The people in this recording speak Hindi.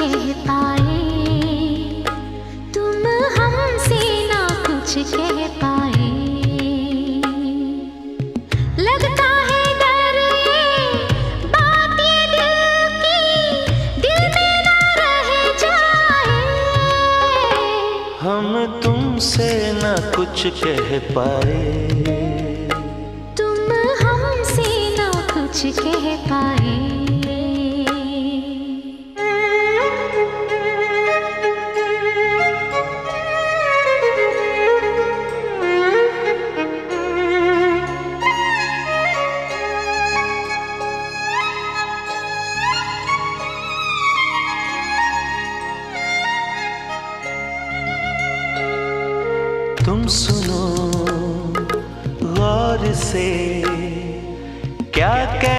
कह पाए, तुम हमसे ना कुछ कह पाए। लगता है डर ये बात ये दिल की, दिल में ना रह जाए। हम तुमसे ना कुछ कह पाए, तुम हमसे ना कुछ कह पाए। तुम सुनो गौर से क्या